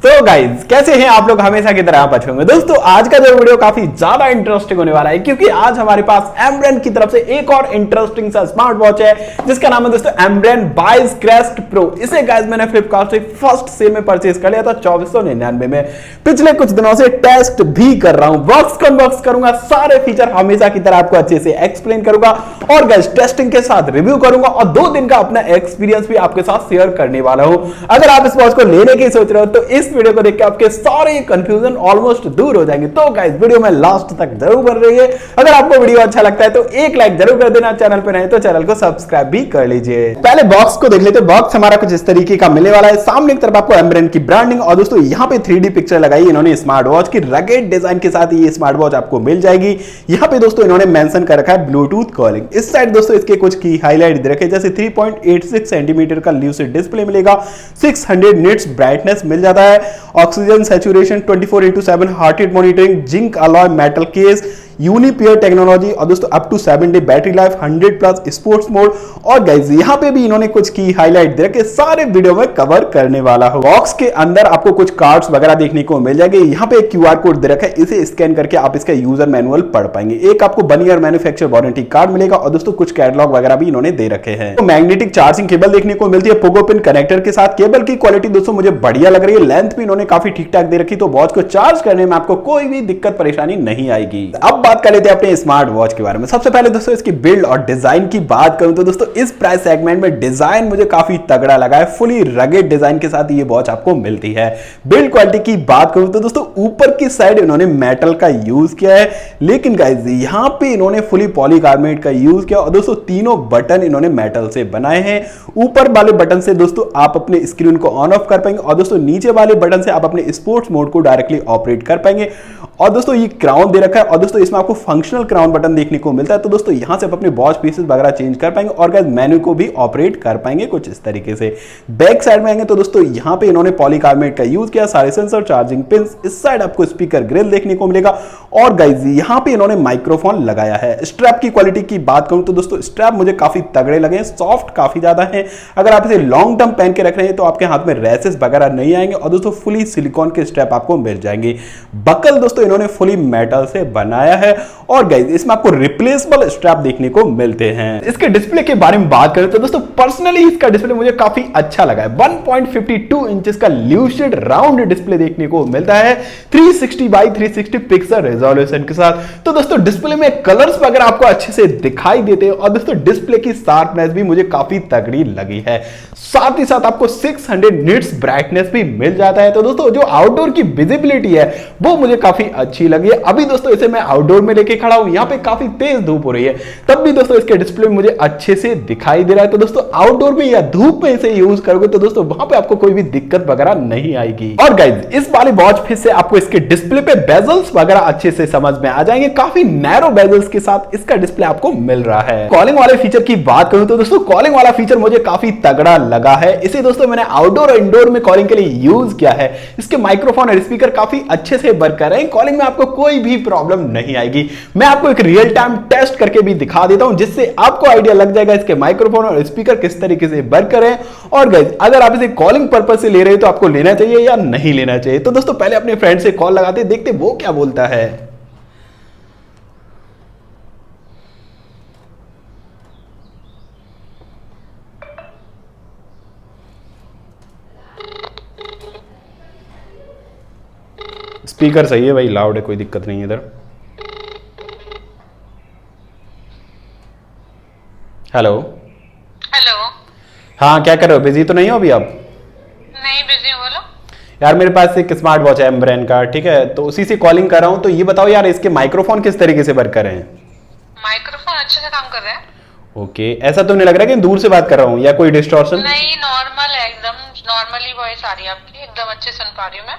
तो गाइज कैसे हैं आप लोग, हमेशा की तरह आप अच्छे होंगे। दोस्तों आज का जो वीडियो काफी ज्यादा इंटरेस्टिंग होने वाला है, क्योंकि आज हमारे पास एमब्रेन की तरफ से एक और इंटरेस्टिंग सा स्मार्ट वॉच है जिसका नाम है दोस्तों एमब्रेन बाइज क्रेस्ट प्रो। इसे गाइज मैंने फ्लिपकार्ट से फर्स्ट सेल में परचेज कर लिया था 2499 में। पिछले कुछ दिनों से टेस्ट भी कर रहा हूं, बॉक्स अनबॉक्स करूंगा, सारे फीचर हमेशा की तरह आपको अच्छे से एक्सप्लेन करूंगा और गाइज टेस्टिंग के साथ रिव्यू करूंगा और 2 दिन का अपना एक्सपीरियंस भी आपके साथ शेयर करने वाला हूं। अगर आप इस वॉच को लेने की सोच रहे हो तो इस वीडियो को देख के आपके सारे कंफ्यूजन ऑलमोस्ट दूर हो जाएंगे। तो गाइस वीडियो में लास्ट तक जरूर बन रही है। अगर आपको वीडियो अच्छा लगता है तो एक लाइक जरूर कर देना, चैनल पे नए तो चैनल को सब्सक्राइब भी कर लीजिए। पहले बॉक्स को देख लेते हैं। बॉक्स हमारा कुछ इस तरीके का मिलने वाला है। सामने की तरफ आपको एमब्रेन की ब्रांडिंग और दोस्तों यहाँ पे 3D पिक्चर लगाई इन्होंने स्मार्ट वॉच की। रगेड डिजाइन के साथ ये स्मार्ट वॉच आपको मिल जाएगी। यहाँ पे दोस्तों इन्होंने मेंशन कर रखा है ब्लूटूथ कॉलिंग। इस साइड दोस्तों इसके कुछ की हाईलाइट दे रखे, जैसे 3.86 सेंटीमीटर का ल्यूसिड डिस्प्ले मिलेगा, 600 निट्स ब्राइटनेस मिल जाता है, oxygen saturation 24/7 heart rate monitoring, zinc alloy metal case, यूनिपियर टेक्नोलॉजी और दोस्तों up to 7 day battery life, 100+ sports mode. और गाइस यहाँ पे भी इन्होंने कुछ की हाईलाइट दे रखे, सारे वीडियो में कवर करने वाला हूं। बॉक्स के अंदर आपको कुछ कार्ड्स वगैरह देखने को मिल जाएंगे। यहाँ पे एक QR कोड दे रखा है, इसे स्कैन करके आप इसका यूजर मैनुअल पढ़ पाएंगे। एक आपको 1 ईयर मैन्युफैक्चर वारंटी कार्ड मिलेगा और दोस्तों कुछ कैटलॉग वगैरह भी इन्होंने दे रखे हैं। तो मैग्नेटिक चार्जिंग केबल देखने को मिलती है पोगो पिन कनेक्टर के साथ। केबल की क्वालिटी दोस्तों मुझे बढ़िया लग रही है, लेंथ भी इन्होंने काफी ठीक ठाक दे रखी, तो वॉच को चार्ज करने में आपको कोई भी दिक्कत परेशानी नहीं आएगी। अब बात कर लेते हैं अपने स्मार्ट वॉच के बारे में। सबसे पहले दोस्तों इसकी बिल्ड और डिजाइन की बात करूं तो दोस्तों इस प्राइस सेगमेंट में डिजाइन मुझे काफी तगड़ा लगा है। फुली रगेड डिजाइन के साथ ये वॉच आपको मिलती है। बिल्ड क्वालिटी की बात करूं तो दोस्तों ऊपर की साइड इन्होंने मेटल का यूज किया है, लेकिन गाइस यहां पे इन्होंने फुली पॉलीकार्बोनेट का यूज किया और दोस्तों तीनों बटन इन्होंने मेटल से बनाए हैं। ऊपर वाले बटन से दोस्तों आप अपने स्क्रीन को ऑन ऑफ कर पाएंगे और दोस्तों नीचे वाले बटन से आप अपने स्पोर्ट्स मोड को डायरेक्टली ऑपरेट कर पाएंगे। और दोस्तों ये क्राउन दे रखा है और दोस्तों इसमें आपको फंक्शनल क्राउन बटन देखने को मिलता है, तो दोस्तों यहां से आप अपने वॉच पीसेस वगैरह चेंज कर पाएंगे और गाइस मेन्यू को भी ऑपरेट कर पाएंगे कुछ इस तरीके से। बैक साइड में आएंगे तो दोस्तों यहां पे इन्होंने पॉलीकार्बोनेट का यूज किया, सारे सेंसर, चार्जिंग पिंस। इस साइड आपको स्पीकर ग्रिल देखने को मिलेगा और गाइस यहां पे इन्होंने माइक्रोफोन लगाया है। स्ट्रैप की क्वालिटी की बात करूं तो दोस्तों स्ट्रैप मुझे काफी तगड़े लगे, सॉफ्ट काफी ज्यादा है। अगर आप इसे लॉन्ग टर्म पहन के रख रहे हैं तो आपके हाथ में रैसेस वगैरह नहीं आएंगे और दोस्तों फुली सिलिकॉन के स्ट्रैप आपको मिल जाएंगे। बकल दोस्तों इन्होंने फुली मेटल से बनाया है और गाइस इसमें आपको रिप्लेसेबल स्ट्रैप देखने को मिलते हैं। इसके डिस्प्ले के बारे में बात करें तो दोस्तों पर्सनली इसका डिस्प्ले मुझे काफी अच्छा लगा है। 1.52 इंचेस का ल्यूसिड राउंड डिस्प्ले देखने को मिलता है 360x360 पिक्सल रेजोल्यूशन के साथ। तो दोस्तों डिस्प्ले में कलर्स वगैरह आपको अच्छे से दिखाई देते हैं और दोस्तों डिस्प्ले की शार्पनेस भी मुझे काफी तगड़ी लगी है। साथ ही साथ आपको 600 निट्स ब्राइटनेस भी मिल जाता है। तो दोस्तों जो आउटडोर की विजिबिलिटी है वो मुझे काफी अच्छी लगी है। अभी दोस्तों इसे मैं आउटडोर में लेके खड़ा हूं, यहां पे काफी तेज धूप हो रही है, तब भी दोस्तों इसके डिस्प्ले मुझे अच्छे से दिखाई दे रहा है। तो दोस्तों आउटडोर में या धूप में इसे यूज करोगे तो दोस्तों वहां पे आपको कोई भी दिक्कत वगैरह नहीं आएगी। और गाइस इस वाली वॉच फिर से आपको इसके डिस्प्ले पे बेजल्स वगैरह अच्छे से समझ में आ जाएंगे। काफी नैरो बेजल्स के साथ इसका डिस्प्ले आपको मिल रहा है। कॉलिंग वाले फीचर की बात करूं तो दोस्तों कॉलिंग वाला फीचर मुझे काफी तगड़ा लगा है। इसे दोस्तों मैंने आउटडोर और इंडोर में कॉलिंग के लिए यूज किया है। इसके माइक्रोफोन और स्पीकर काफी अच्छे से वर्क कर रहे हैं। कॉलिंग में आपको कोई भी प्रॉब्लम नहीं आएगी। मैं आपको एक रियल टाइम टेस्ट करके भी दिखा देता हूं जिससे आपको आइडिया लग जाएगा इसके माइक्रोफोन और स्पीकर किस तरीके से वर्क करें। और गाइस अगर आप इसे कॉलिंग पर्पस से ले रहे हो तो आपको लेना चाहिए या नहीं लेना चाहिए। तो दोस्तों पहले अपने फ्रेंड से कॉल लगाते देखते वो क्या बोलता है। स्पीकर सही है भाई, लाउड है, कोई दिक्कत नहीं है इधर। Hello hello. हाँ क्या कर रहे हो, बिजी तो नहीं हो अभी आप? नहीं बिजी हूँ, बोलो। यार मेरे पास एक स्मार्ट वॉच है एमब्रेन का, ठीक है, तो उसी से कॉलिंग कर रहा हूँ। तो ये बताओ यार इसके माइक्रोफोन किस तरीके से वर्क कर रहे हैं? माइक्रोफोन अच्छे से काम कर रहे हैं। ओके, ऐसा तो नहीं लग रहा कि दूर से बात कर रहा हूँ या कोई डिस्टॉर्शन? नहीं, नॉर्मल है, एकदम नॉर्मली वॉइस आ रही है आपकी, एकदम अच्छे सुन पा रही हूँ मैं।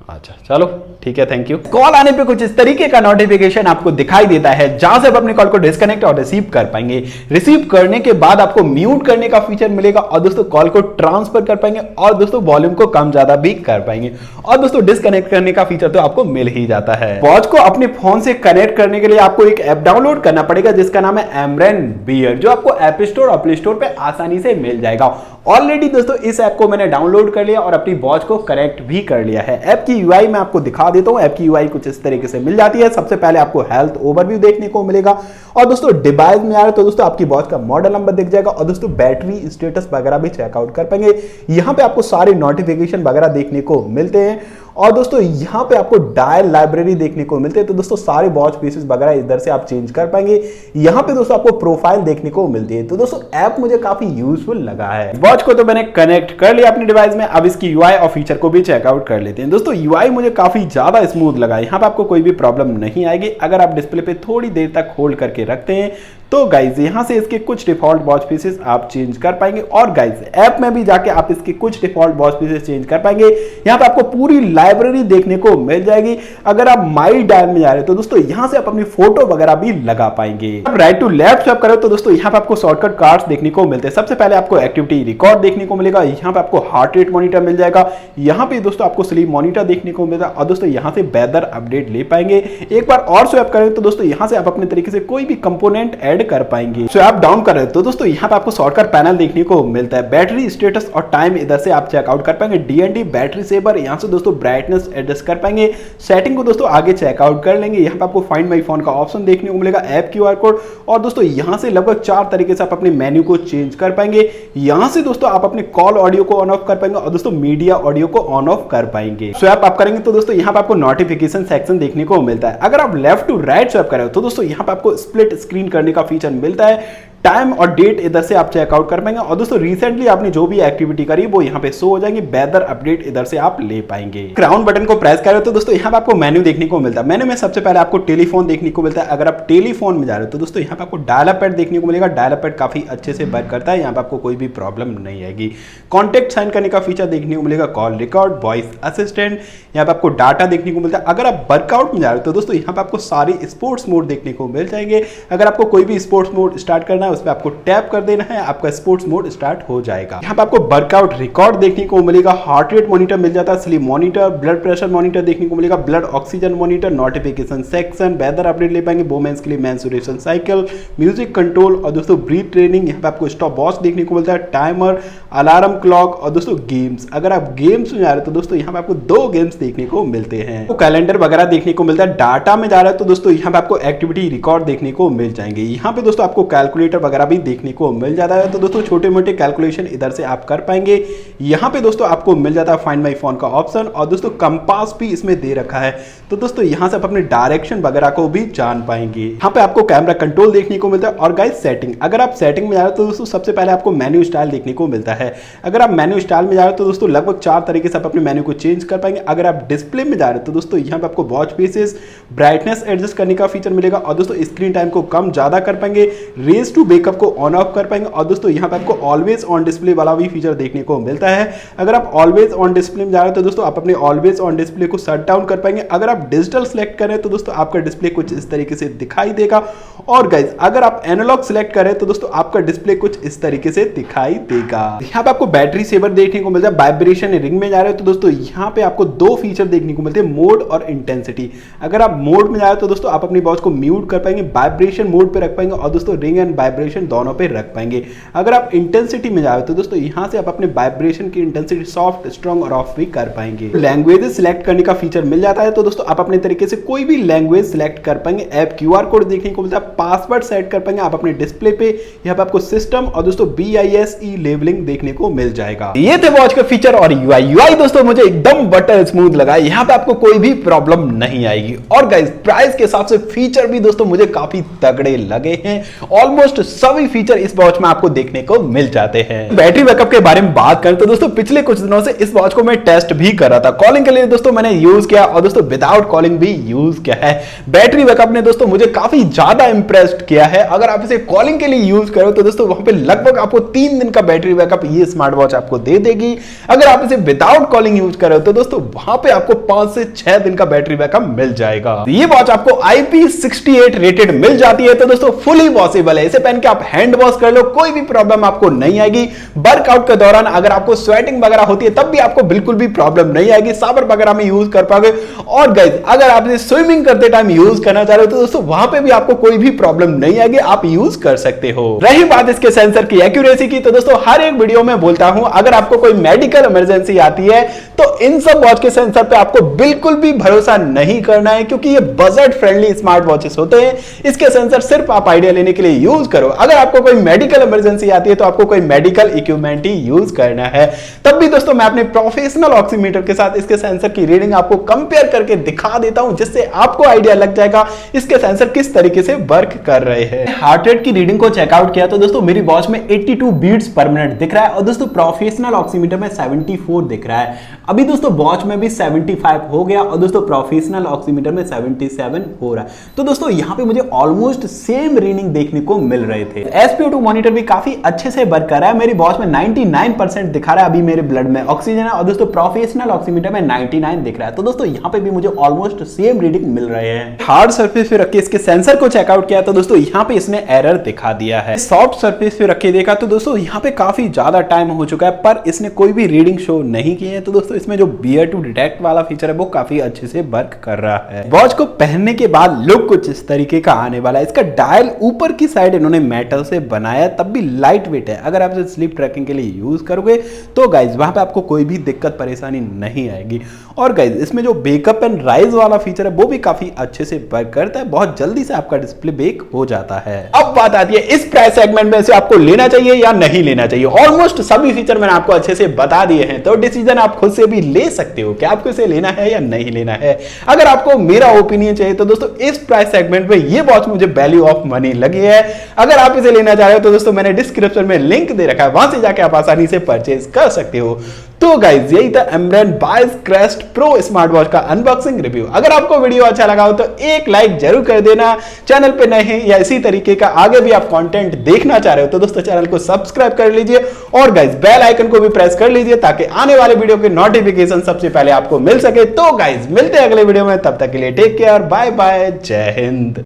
अच्छा चलो ठीक है, थैंक यू। कॉल आने पे कुछ इस तरीके का नोटिफिकेशन आपको दिखाई देता है जहां से आप अपने कॉल को डिस्कनेक्ट और रिसीव कर पाएंगे। रिसीव करने के बाद आपको म्यूट करने का फीचर मिलेगा और दोस्तों कॉल को ट्रांसफर कर पाएंगे और दोस्तों वॉल्यूम को कम ज्यादा भी कर पाएंगे और दोस्तों डिस्कनेक्ट करने का फीचर तो आपको मिल ही जाता है। वॉच को अपने फोन से कनेक्ट करने के लिए आपको एक ऐप डाउनलोड करना पड़ेगा जिसका नाम है एमब्रेन बियर, जो आपको ऐप स्टोर और प्ले स्टोर पे आसानी से मिल जाएगा। ऑलरेडी दोस्तों इस ऐप को मैंने डाउनलोड कर लिया और अपनी वॉच को कनेक्ट भी कर लिया है। ऐप की यूआई मैं आपको दिखा देता हूं। ऐप की यूआई कुछ इस तरीके से मिल जाती है। सबसे पहले आपको हेल्थ ओवरव्यू देखने को मिलेगा और दोस्तों डिवाइस में आ रहे तो दोस्तों आपकी वॉच का मॉडल नंबर दिख जाएगा और दोस्तों बैटरी स्टेटस वगैरह भी चेकआउट कर पाएंगे। यहाँ पे आपको सारे नोटिफिकेशन वगैरह देखने को मिलते हैं और दोस्तों यहाँ पे आपको डायल लाइब्रेरी देखने को मिलते हैं। तो दोस्तों सारे वॉच पीसेस वगैरह इधर से आप चेंज कर पाएंगे। यहाँ पे दोस्तों आपको प्रोफाइल देखने को मिलती है। तो दोस्तों ऐप मुझे काफी यूजफुल लगा है। वॉच को तो मैंने कनेक्ट कर लिया अपने डिवाइस में। अब इसकी यूआई और फीचर को भी चेकआउट कर लेते हैं। दोस्तों यूआई मुझे काफी ज्यादा स्मूथ लगा। यहाँ पे आपको कोई भी प्रॉब्लम नहीं आएगी अगर आप डिस्प्ले पे थोड़ी देर तक होल्ड करके रखते हैं। तो गाइज यहाँ से इसके कुछ डिफॉल्ट वॉच पीसेस आप चेंज कर पाएंगे और गाइज ऐप में भी जाके आप इसके कुछ डिफॉल्ट वॉच पीसेस चेंज कर पाएंगे। यहाँ पे आपको पूरी लाइब्रेरी देखने को मिल जाएगी। अगर आप माई डायल में जा रहे हो तो दोस्तों यहाँ से आप अपनी फोटो वगैरह भी लगा पाएंगे। अब राइट टू लेफ्ट स्वैप करो तो दोस्तों यहाँ पे आपको शॉर्टकट कार्ड्स देखने को मिलते हैं। सबसे पहले आपको एक्टिविटी रिकॉर्ड देखने को मिलेगा। यहाँ पे आपको हार्ट रेट मॉनिटर मिल जाएगा। यहाँ पे दोस्तों आपको स्लीप मॉनिटर देखने को मिलेगा और दोस्तों यहाँ से वेदर अपडेट ले पाएंगे। एक बार और स्वैप करें तो दोस्तों यहाँ से आप अपने तरीके से कोई भी कंपोनेंट ऐड कर पाएंगे। आप डाउन कर रहे हो तो दोस्तों यहाँ पे आपको शॉर्टकट पैनल देखने को मिलता है। बैटरी स्टेटस और टाइम इधर से आप चेकआउट कर पाएंगे। डीएनडी बैटरी सेवर यहाँ से दोस्तों ब्राइटनेस एडजस्ट कर पाएंगे। सेटिंग को दोस्तों आगे चेकआउट कर लेंगे। यहाँ पे आपको फाइंड माई फोन का ऑप्शन देखने को मिलेगा, ऐप क्यूआर कोड और दोस्तों यहाँ से लगभग 4 तरीके से आप अपने मेन्यू को चेंज कर पाएंगे। यहाँ से दोस्तों आप अपने कॉल ऑडियो को ऑन ऑफ कर पाएंगे और दोस्तों मीडिया ऑडियो को ऑन ऑफ कर पाएंगे। स्वैप आप करेंगे तो दोस्तों यहाँ पे आपको नोटिफिकेशन सेक्शन देखने को मिलता है। अगर आप लेफ्ट टू राइट स्वैप करें तो दोस्तों यहाँ पे आपको स्प्लिट स्क्रीन करने का फीचर मिलता है। टाइम और डेट इधर से आप चेकआउट कर पाएंगे और दोस्तों रिसेंटली आपने जो भी एक्टिविटी करी वो यहाँ पे शो हो जाएंगे। वेदर अपडेट इधर से आप ले पाएंगे। क्राउन बटन को प्रेस करें तो दोस्तों यहाँ पे आपको मेन्यू देखने को मिलता है। मेन्यू में सबसे पहले आपको टेलीफोन देखने को मिलता है। अगर आप टेलीफोन में जा रहे हो तो दोस्तों यहाँ पे आपको डायल अप पैड देखने को मिलेगा। डायल अप पैड काफी अच्छे से वर्क करता है। यहाँ पे आपको कोई भी प्रॉब्लम नहीं आएगी। कॉन्टेक्ट साइन करने का फीचर देखने को मिलेगा। कॉल रिकॉर्ड, वॉइस असिस्टेंट, यहाँ पे आपको डाटा देखने को मिलता है। अगर आप वर्कआउट में जा रहे हो तो दोस्तों यहाँ पे आपको सारी स्पोर्ट्स मोड देखने को मिल जाएंगे। अगर आपको कोई भी स्पोर्ट्स मोड स्टार्ट करना है उस पर आपको टैप कर देना है, आपका स्पोर्ट्स मोड स्टार्ट हो जाएगा। यहाँ पे आपको वर्कआउट रिकॉर्ड देखने को मिलेगा। हार्ट रेट मॉनिटर मिल जाता है, sleep monitor, blood pressure monitor देखने को मिलेगा, blood oxygen monitor, notification section, weather update ले पाएंगे, वोमेन्स के लिए मेंस्ट्रुएशन साइकिल, म्यूजिक कंट्रोल और दोस्तों ब्रीथ ट्रेनिंग। यहाँ पे आपको स्टॉप वॉच देखने को मिलता है, टाइमर, अलार्म क्लॉक और दोस्तों गेम्स। अगर आप गेम्स में जा रहे हो तो दोस्तों यहाँ पे आपको 2 गेम्स देखने को मिलते हैं। तो कैलेंडर वगैरह देखने को मिलता है। डाटा में जा रहा है तो दोस्तों यहाँ पे आपको एक्टिविटी रिकॉर्ड देखने को मिल जाएंगे। यहाँ पे दोस्तों आपको कैलकुलेटर वगैरह भी देखने को मिल जाता है। तो दोस्तों छोटे मोटे कैलकुलेशन इधर से आप कर पाएंगे। यहाँ पे दोस्तों आपको मिल जाता है फाइंड माई फोन का ऑप्शन और दोस्तों कंपास भी इसमें दे रखा है। तो दोस्तों यहाँ से आप अपने डायरेक्शन वगैरह को भी जान पाएंगे। यहाँ पे आपको कैमरा कंट्रोल देखने को मिलता है और गाइस सेटिंग। अगर आप सेटिंग में जा रहे हो तो दोस्तों सबसे पहले आपको मेन्यू स्टाइल देखने को मिलता है। अगर आप मेन्यू स्टाइल में जा रहे हो तो दोस्तों लगभग 4 तरीके से आप अपने मेन्यू को चेंज कर पाएंगे। अगर आप डिस्प्ले में जा रहे हो तो दोस्तों यहाँ पे आपको वॉच फेसेस, ब्राइटनेस एडजस्ट करने का फीचर मिलेगा और दोस्तों स्क्रीन टाइम को कम ज्यादा कर पाएंगे, रेज टू बैकअप को ऑन ऑफ कर पाएंगे और दोस्तों यहाँ पे आपको ऑलवेज ऑन डिस्प्ले वाला भी फीचर देखने को मिलता है। अगर आप ऑलवेज ऑन डिस्प्ले में जा रहे हो तो दोस्तों आप अपने ऑलवेज ऑन डिस्प्ले को शट डाउन कर पाएंगे। अगर आप डिजिटल सेलेक्ट करें तो दोस्तों आपका डिस्प्ले कुछ इस तरीके से दिखाई देगा और गाइस अगर आप एनालॉग सेलेक्ट करें तो दोस्तों आपका डिस्प्ले कुछ इस तरीके से दिखाई देगा। यहाँ पे आपको बैटरी सेवर देखने को मिलता है। वाइब्रेशन रिंग में जा रहे हो तो दोस्तों यहाँ पे आपको 2 फीचर देखने को मिलते हैं, मोड और इंटेंसिटी। अगर आप मोड में जा रहे हो तो दोस्तों आप अपनी वॉच को म्यूट कर पाएंगे, वाइब्रेशन मोड पे रख पाएंगे और दोस्तों रिंग एंड वाइब्रेशन दोनों पे रख पाएंगे। अगर आप इंटेंसिटी में जा रहे हो तो दोस्तों यहाँ से आप अपने वाइब्रेशन की इंटेंसिटी सॉफ्ट, स्ट्रॉन्ग और ऑफ भी कर पाएंगे। लैंग्वेजेस सिलेक्ट करने का फीचर मिल जाता है तो दोस्तों आप अपने तरीके से कोई भी लैंग्वेज सिलेक्ट कर पाएंगे। ऐप क्यूआर कोड देखने को मिलता है, पासवर्ड सेट कर पाएंगे आप अपने डिस्प्ले पे। यहाँ पे आपको सिस्टम और दोस्तों BISE लेबलिंग देखने को मिल जाएगा। ये थे वॉच के फीचर और यूआई दोस्तों मुझे एकदम बटर स्मूथ लगा। यहाँ पे आपको कोई भी प्रॉब्लम नहीं आएगी और गाइस प्राइस के हिसाब से फीचर भी दोस्तों मुझे काफी तगड़े लगे हैं। ऑलमोस्ट सभी फीचर इस वॉच में आपको देखने को मिल जाते हैं। बैटरी बैकअप के बारे में बात करें तो दोस्तों पिछले कुछ दिनों से इस वॉच को मैं टेस्ट भी कर रहा था। कॉलिंग के लिए दोस्तों मैंने यूज किया और दोस्तों विदाउट कॉलिंग भी यूज किया है। बैटरी बैकअप ने दोस्तों मुझे काफी ज्यादा इंप्रेस्ड किया है। अगर आप इसे कॉलिंग के लिए यूज करो तो दोस्तों वहां पे लगभग आपको 3 दिन का बैटरी बैकअप ये स्मार्ट वॉच आपको दे देगी। अगर आप इसे विदाउट कॉलिंग यूज करो तो दोस्तों वहां पे आपको 5 से 6 दिन का बैटरी बैकअप मिल जाएगा। ये वॉच आपको IP68 रेटेड मिल जाती है तो दोस्तों फुली वॉशेबल है। इसे पहन के आप हैंड वॉश कर लो, कोई भी प्रॉब्लम आपको नहीं आएगी। वर्कआउट के दौरान अगर आपको स्वेटिंग वगैरह होती है तब भी आपको बिल्कुल भी प्रॉब्लम नहीं आएगी। साबर वगैरह में यूज कर पाओगे। और गाइस अगर आप इसे स्विमिंग करते टाइम यूज करना चाह रहे हो तो दोस्तों वहां पे भी आपको कोई भी प्रॉब्लम नहीं आएगी, आप यूज कर सकते हो। रही बात इसके सेंसर की एक्यूरेसी की तो दोस्तों हर एक वीडियो वीडियो में बोलता हूं, अगर आपको कोई मेडिकल इमरजेंसी आती है तो इन सब वॉच के सेंसर पे आपको बिल्कुल भी भरोसा नहीं करना है, क्योंकि ये बजट फ्रेंडली स्मार्ट वॉचेस होते हैं। इसके सेंसर सिर्फ आप आइडिया लेने के लिए यूज करो। अगर आपको कोई मेडिकल इमरजेंसी आती है तो आपको कोई मेडिकल इक्विपमेंट ही यूज करना है। तब भी दोस्तों मैं अपने प्रोफेशनल ऑक्सीमीटर के साथ इसके सेंसर की रीडिंग आपको कंपेयर करके दिखा देता हूं, जिससे आपको आइडिया लग जाएगा इसके सेंसर किस तरीके से वर्क कर रहे हैं। हार्ट रेट की रीडिंग को चेकआउट किया तो दोस्तों मेरी वॉच में 82 बीट्स पर मिनट दिख रहा है और दोस्तों प्रोफेशनल ऑक्सीमीटर में 74 दिख रहा है। अभी दोस्तों वॉच में भी 75 हो गया और दोस्तों प्रोफेशनल ऑक्सीमीटर में 77 हो रहा है। तो दोस्तों यहां पे मुझे ऑलमोस्ट सेम रीडिंग देखने को मिल रहे थे। SpO2 मॉनिटर भी काफी अच्छे से वर्क कर रहा है। मेरी वॉच में 99% दिखा रहा है अभी मेरे ब्लड में ऑक्सीजन है और दोस्तों प्रोफेशनल ऑक्सीमीटर में 99 दिख रहा है। तो दोस्तों यहां पे भी मुझे ऑलमोस्ट सेम रीडिंग मिल रहे हैं। हार्ड सरफेस पे रख के इसके सेंसर को चेकआउट किया तो दोस्तों यहां पे इसने एरर दिखा दिया है। सॉफ्ट सरफेस पे रख के देखा तो दोस्तों यहां पे काफी ज्यादा टाइम हो चुका है पर इसने कोई भी रीडिंग शो नहीं की है। तो दोस्तों इसमें जो बियर टू डिटेक्ट वाला फीचर है वो काफी अच्छे से वर्क कर रहा है। वॉच को पहनने के बाद लुक कुछ इस तरीके का आने वाला है। इसका डायल ऊपर की साइड इन्होंने मेटल से बनाया, तब भी लाइट वेट है। अगर आप इसे स्लीप ट्रैकिंग के लिए यूज करोगे तो गाइज वहां पे आपको कोई भी दिक्कत परेशानी नहीं आएगी। और गाइज इसमें जो बेकअप एंड राइज वाला फीचर है वो भी काफी अच्छे से वर्क करता है। बहुत जल्दी से आपका डिस्प्ले बेक हो जाता है। अब बात आती है इस प्राइस सेगमेंट में से आपको लेना चाहिए या नहीं लेना चाहिए। ऑलमोस्ट सभी फीचर मैंने आपको अच्छे से बता दिए हैं, तो डिसीजन आप खुद से भी ले सकते हो कि आपको इसे लेना है या नहीं लेना है। अगर आपको मेरा ओपिनियन चाहिए तो दोस्तों इस प्राइस सेगमेंट में ये वॉच मुझे वैल्यू ऑफ मनी लगी है। अगर आप इसे लेना चाह रहे हो तो दोस्तों मैंने डिस्क्रिप्शन में लिंक दे रखा है, वहां से जाके आप आसानी से परचेज कर सकते हो। तो गाइज यही था Ambrane Wise Crest Pro smart watch का अनबॉक्सिंग रिव्यू। अगर आपको वीडियो अच्छा लगा हो तो एक लाइक जरूर कर देना। चैनल पे नए हैं या इसी तरीके का आगे भी आप कंटेंट देखना चाह रहे हो तो दोस्तों चैनल को सब्सक्राइब कर लीजिए और गाइज बेल आइकन को भी प्रेस कर लीजिए ताकि आने वाले वीडियो के नोटिफिकेशन सबसे पहले आपको मिल सके। तो गाइज मिलते हैं अगले वीडियो में, तब तक के लिए टेक केयर, बाय बाय, जय हिंद।